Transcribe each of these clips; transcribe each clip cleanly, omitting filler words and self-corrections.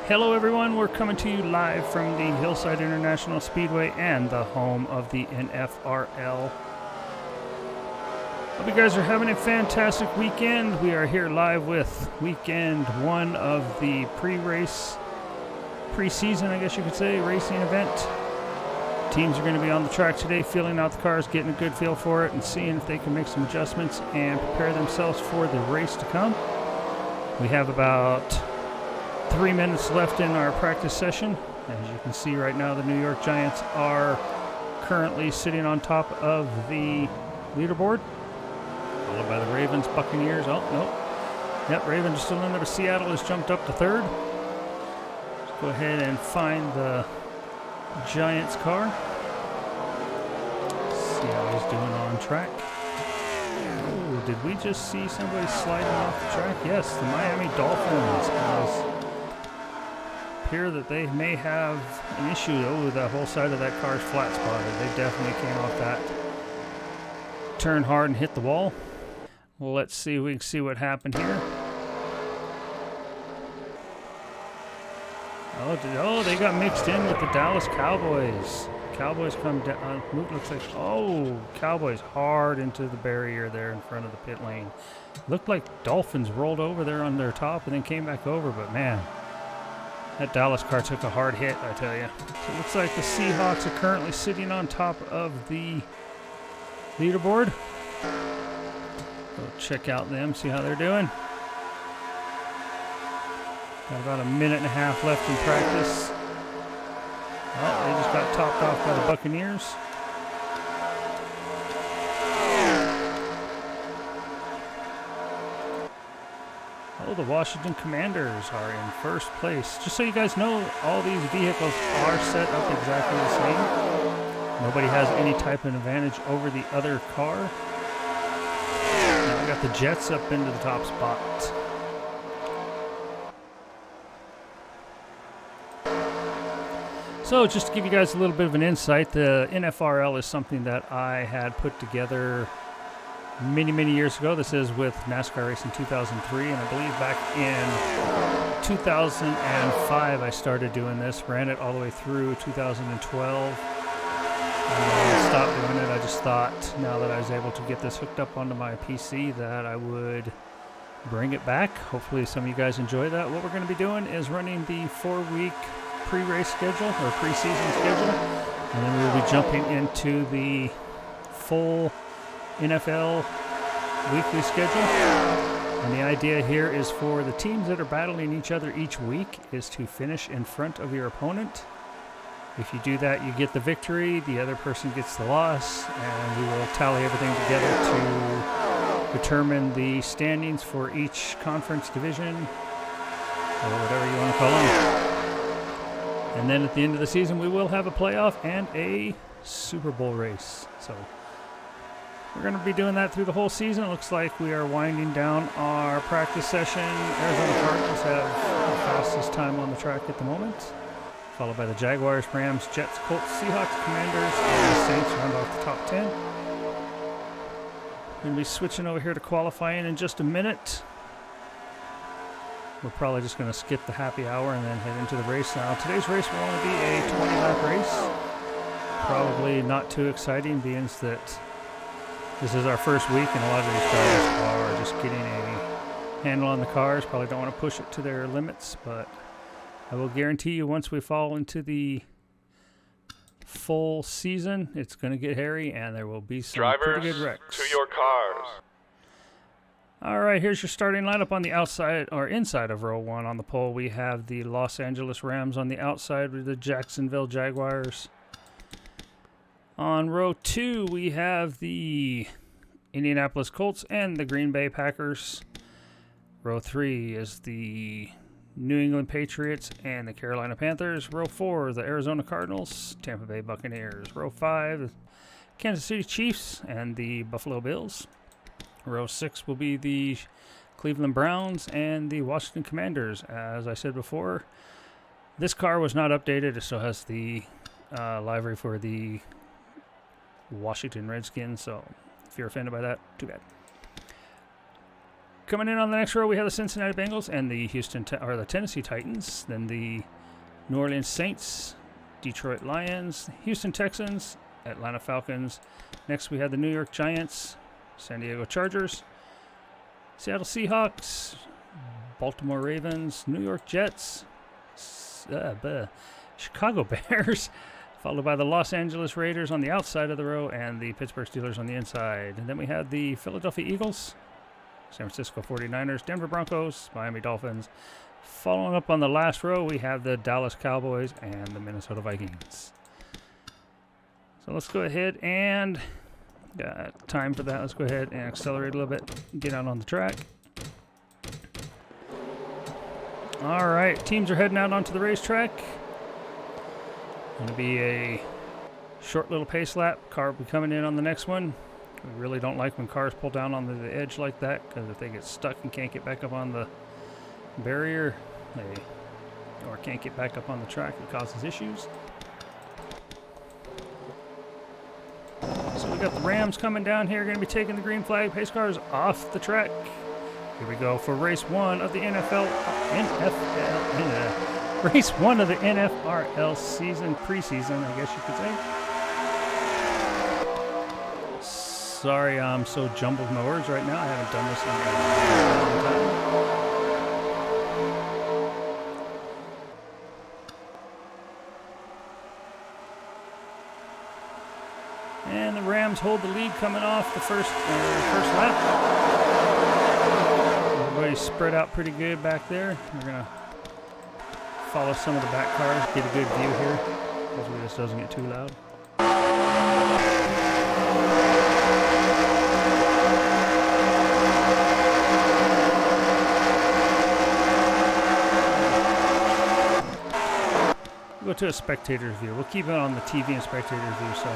Hello everyone, we're coming to you live from the Hillside International Speedway and the home of the NFRL. Hope you guys are having a fantastic weekend. We are here live with weekend one of the pre-season, I guess you could say, racing event. Teams are going to be on the track today, feeling out the cars, getting a good feel for it, and seeing if they can make some adjustments and prepare themselves for the race to come. We have about 3 minutes left in our practice session. As you can see right now, the New York Giants are currently sitting on top of the leaderboard, followed by the Ravens, Buccaneers. Oh, no. Yep, Ravens are still in there, but Seattle has jumped up to third. Let's go ahead and find the Giants car. See how he's doing on track. Oh, did we just see somebody sliding off the track? Yes, the Miami Dolphins appear that they may have an issue. Oh, the whole side of that car's flat spotted. They definitely came off that turn hard and hit the wall. Well, let's see if we can see what happened here. Oh, they got mixed in with the Dallas Cowboys. Cowboys come down. Looks like, oh, Cowboys hard into the barrier there in front of the pit lane. Looked like Dolphins rolled over there on their top and then came back over, but man, that Dallas car took a hard hit, I tell you. So it looks like the Seahawks are currently sitting on top of the leaderboard. We'll check out them, see how they're doing. Got about a minute and a half left in practice. Oh, they just got topped off by the Buccaneers. Oh, the Washington Commanders are in first place. Just so you guys know, all these vehicles are set up exactly the same. Nobody has any type of advantage over the other car. Now we got the Jets up into the top spot. So just to give you guys a little bit of an insight, the NFRL is something that I had put together many years ago. This is with NASCAR Racing 2003, and I believe back in 2005 I started doing this, ran it all the way through 2012. I stopped doing it. I just thought now that I was able to get this hooked up onto my PC that I would bring it back. Hopefully some of you guys enjoy that. What we're going to be doing is running the 4-week pre-race schedule or pre-season schedule, and then we'll be jumping into the full NFL weekly schedule. And the idea here is for the teams that are battling each other each week is to finish in front of your opponent. If you do that, you get the victory, the other person gets the loss, and we will tally everything together to determine the standings for each conference division, or whatever you want to call them. And then at the end of the season, we will have a playoff and a Super Bowl race. So we're going to be doing that through the whole season. It looks like we are winding down our practice session. Arizona Cardinals have the fastest time on the track at the moment, followed by the Jaguars, Rams, Jets, Colts, Seahawks, Commanders, and the Saints round off the top 10. We're going to be switching over here to qualifying in just a minute. We're probably just going to skip the happy hour and then head into the race now. Today's race will only be a 20-lap race. Probably not too exciting, being that this is our first week and a lot of these guys are just getting a handle on the cars. Probably don't want to push it to their limits, but I will guarantee you once we fall into the full season, it's going to get hairy and there will be some pretty good wrecks. To your cars. All right, here's your starting lineup on the outside or inside of row 1 on the pole. We have the Los Angeles Rams on the outside with the Jacksonville Jaguars. On row 2, we have the Indianapolis Colts and the Green Bay Packers. Row 3 is the New England Patriots and the Carolina Panthers. Row 4, the Arizona Cardinals, Tampa Bay Buccaneers. Row 5, Kansas City Chiefs and the Buffalo Bills. Row 6 will be the Cleveland Browns and the Washington Commanders. As I said before, this car was not updated. It still has the livery for the Washington Redskins, so if you're offended by that, too bad. Coming in on the next row, we have the Cincinnati Bengals and the the Tennessee Titans. Then the New Orleans Saints, Detroit Lions, Houston Texans, Atlanta Falcons. Next, we have the New York Giants, San Diego Chargers, Seattle Seahawks, Baltimore Ravens, New York Jets, Chicago Bears, followed by the Los Angeles Raiders on the outside of the row and the Pittsburgh Steelers on the inside. And then we have the Philadelphia Eagles, San Francisco 49ers, Denver Broncos, Miami Dolphins. Following up on the last row, we have the Dallas Cowboys and the Minnesota Vikings. So let's go ahead and, got time for that, let's go ahead and accelerate a little bit, get out on the track. All right, teams are heading out onto the racetrack. Going to be a short little pace lap. Car will be coming in on the next one. We really don't like when cars pull down on the edge like that, because if they get stuck and can't get back up on the barrier, or can't get back up on the track, it causes issues. So we got the Rams coming down here, going to be taking the green flag. Pace cars off the track. Here we go for race one of the race one of the NFRL season, preseason, I guess you could say. Sorry, I'm so jumbled with my words right now. I haven't done this in a long time. And the Rams hold the lead coming off the first lap. Everybody's spread out pretty good back there. We're going to follow some of the back cars, get a good view here. Hopefully this doesn't get too loud. Go to a spectator's view. We'll keep it on the TV and spectator's view. So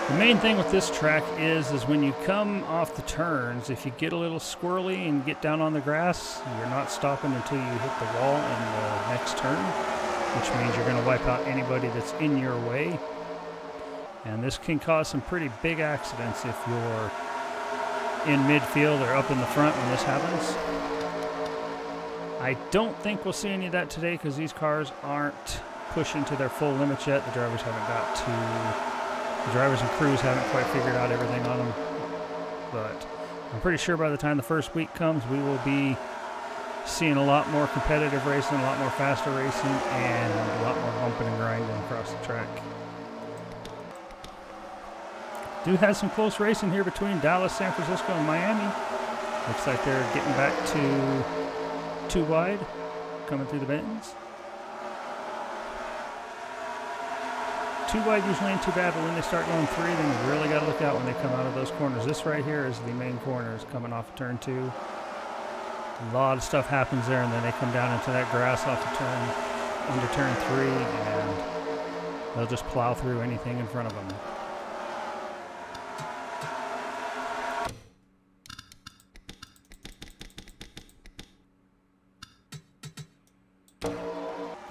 the main thing with this track is when you come off the turns, if you get a little squirrely and get down on the grass, you're not stopping until you hit the wall in the next turn, which means you're going to wipe out anybody that's in your way. And this can cause some pretty big accidents if you're in midfield or up in the front when this happens. I don't think we'll see any of that today because these cars aren't pushing to their full limits yet. The drivers and crews haven't quite figured out everything on them. But I'm pretty sure by the time the first week comes, we will be seeing a lot more competitive racing, a lot more faster racing, and a lot more bumping and grinding across the track. Do have some close racing here between Dallas, San Francisco, and Miami. Looks like they're getting back to 2 wide, coming through the bends. 2 wide usually ain't too bad, but when they start going 3, then you really got to look out when they come out of those corners. This right here is the main corners coming off of turn 2. A lot of stuff happens there, and then they come down into that grass off the turn, into turn 3, and they'll just plow through anything in front of them.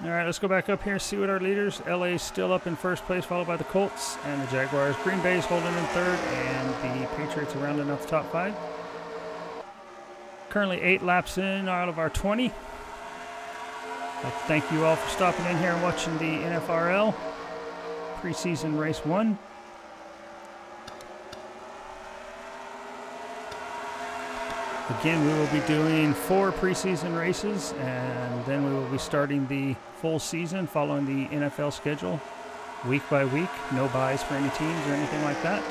All right, let's go back up here and see what our leaders. LA's still up in first place, followed by the Colts and the Jaguars. Green Bay's holding in third, and the Patriots are rounding out the top 5. Currently 8 laps in out of our 20. I'd like to thank you all for stopping in here and watching the NFRL preseason race 1. Again, we will be doing 4 preseason races, and then we will be starting the full season following the NFL schedule, week by week. No buys for any teams or anything like that.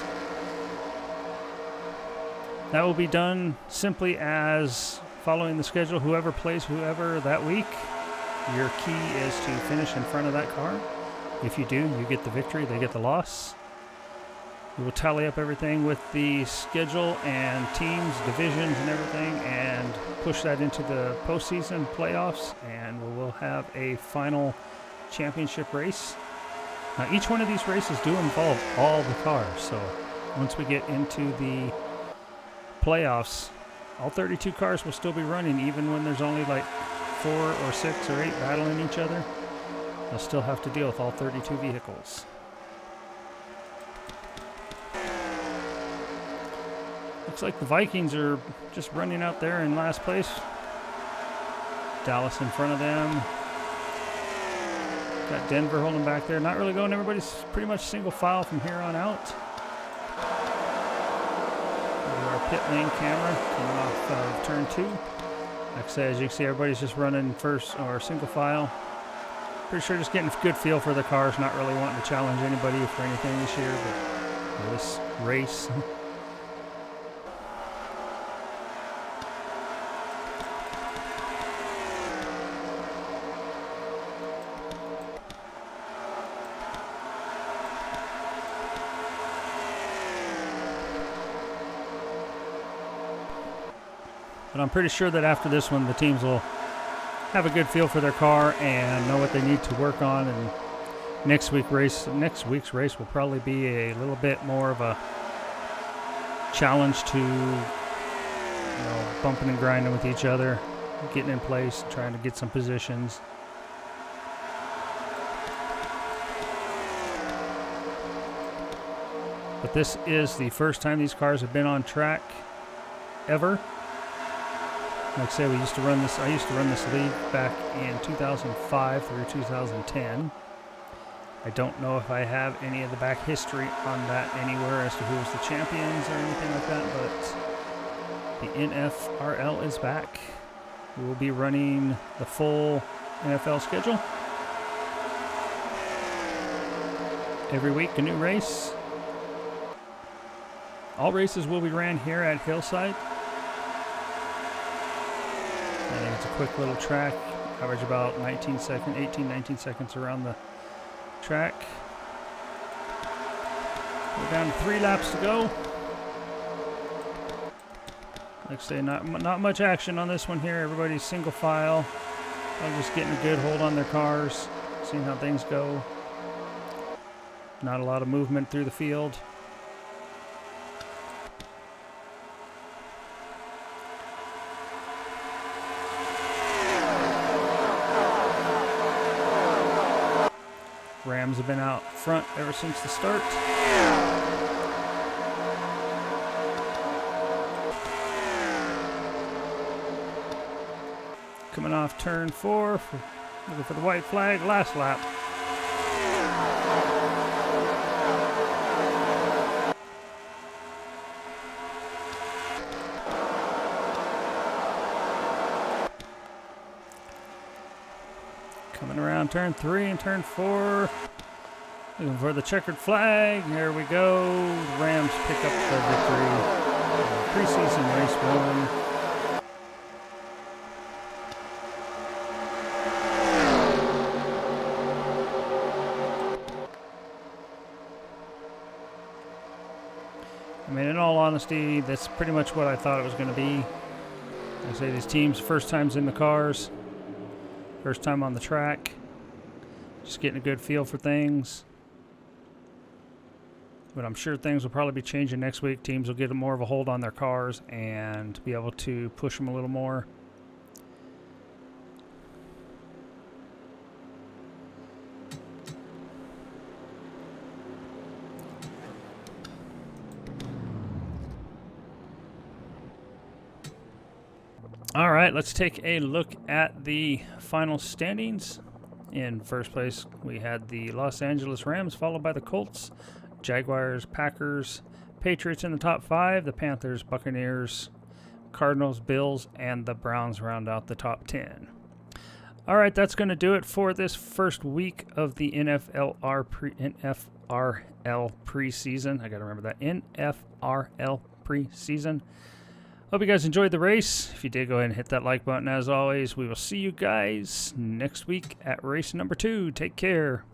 That will be done simply as following the schedule. Whoever plays whoever that week, your key is to finish in front of that car. If you do, you get the victory, they get the loss. We will tally up everything with the schedule and teams, divisions, and everything, and push that into the postseason playoffs, and we will have a final championship race. Now, each one of these races do involve all the cars, so once we get into the playoffs, all 32 cars will still be running, even when there's only like 4 or 6 or 8 battling each other. They'll still have to deal with all 32 vehicles. Looks like the Vikings are just running out there in last place. Dallas in front of them. Got Denver holding back there. Not really going. Everybody's pretty much single file from here on out. Our pit lane camera coming off of turn 2. Like I said, as you can see, everybody's just running first or single file. Pretty sure just getting a good feel for the cars, not really wanting to challenge anybody for anything this year, but this race. But I'm pretty sure that after this one, the teams will have a good feel for their car and know what they need to work on. And next week's race will probably be a little bit more of a challenge to, bumping and grinding with each other, getting in place, trying to get some positions. But this is the first time these cars have been on track ever. Like I said, I used to run this league back in 2005 through 2010. I don't know if I have any of the back history on that anywhere as to who was the champions or anything like that, but the NFRL is back. We will be running the full NFL schedule. Every week, a new race. All races will be ran here at Hillside. I think it's a quick little track. Average about 18, 19 seconds around the track. We're down to 3 laps to go. Like I say, not much action on this one here. Everybody's single file. I'm just getting a good hold on their cars, seeing how things go. Not a lot of movement through the field. Rams have been out front ever since the start. Coming off turn 4, looking for the white flag, last lap. Coming around turn 3 and turn 4. Looking for the checkered flag. There we go. The Rams pick up the victory. Preseason race 1. I mean, in all honesty, that's pretty much what I thought it was going to be. I say these teams, first times in the cars. First time on the track. Just getting a good feel for things. But I'm sure things will probably be changing next week. Teams will get more of a hold on their cars and be able to push them a little more. All right, let's take a look at the final standings. In first place, we had the Los Angeles Rams, followed by the Colts, Jaguars, Packers, Patriots in the top 5, the Panthers, Buccaneers, Cardinals, Bills, and the Browns round out the top 10. All right, that's going to do it for this first week of the NFRL preseason. I got to remember that, NFRL preseason. Hope you guys enjoyed the race. If you did, go ahead and hit that like button. As always, we will see you guys next week at race number 2. Take care.